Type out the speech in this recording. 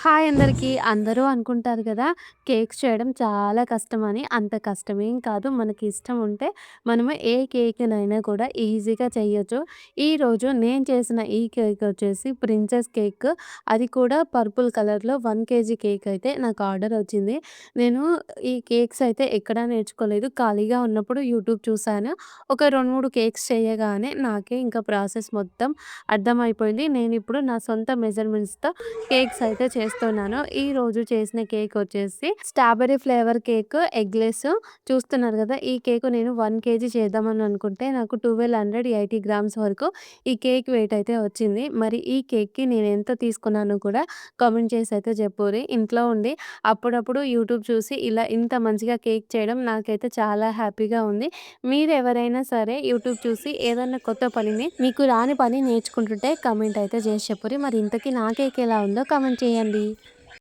Hi అందరికీ. అందరూ అనుకుంటారు గదా! కేక్స్ చేయడం చాలా కష్టమని. అంత కష్టమేం కాదు. మనకి ఇష్టం ఉంటే మనము ఏ కేక్‌నైనా కూడా ఈజీగా చేయొచ్చు. ఈరోజు నేను చేసిన ఈ కేక్ వచ్చేసి ప్రిన్సెస్ కేక్. అది కూడా పర్పుల్ కలర్‌లో 1 కేజీ కేక్ అయితే నాకు ఆర్డర్ వచ్చింది. నేను ఈ కేక్స్ అయితే ఎక్కడా నేర్చుకోలేదు. ఖాళీగా ఉన్నప్పుడు యూట్యూబ్ చూసాను. ఒక 2, 3 కేక్స్ చేయగానే నాకే ఇంకా ప్రాసెస్ మొత్తం అర్థమైపోయింది. నేనిప్పుడు నా సొంత మెజర్‌మెంట్స్‌తో కేక్స్ అయితే చేస్తున్నాను. ఈరోజు చేసిన కేక్ వచ్చేసి స్ట్రాబెర్రీ ఫ్లేవర్ కేక్ ఎగ్‌లెస్ చూస్తున్నారు గదా! ఈ కేక్ నేను 1 కేజీ చేద్దామని అనుకుంటే నాకు 1280 గ్రామ్స్ వరకు ఈ కేక్ వెయిట్ అయితే వచ్చింది. మరి ఈ కేక్‌కి నేను ఎంత తీసుకున్నానో కూడా కామెంట్ చేసి అయితే చెప్పుర్రి. ఇంట్లో ఉండి అప్పుడప్పుడు యూట్యూబ్ చూసి ఇలా ఇంత మంచిగా కేక్ చేయడం నాకైతే చాలా హ్యాపీగా ఉంది. మీరెవరైనా సరే యూట్యూబ్ చూసి ఏదన్నా కొత్త పనిని మీకు రాని పని నేర్చుకుంటుంటే కామెంట్ అయితే చేసి చెప్పుర్రి. మరి ఇంతకీ నా కేక్ ఎలా ఉందో కామెంట్ చేయండి.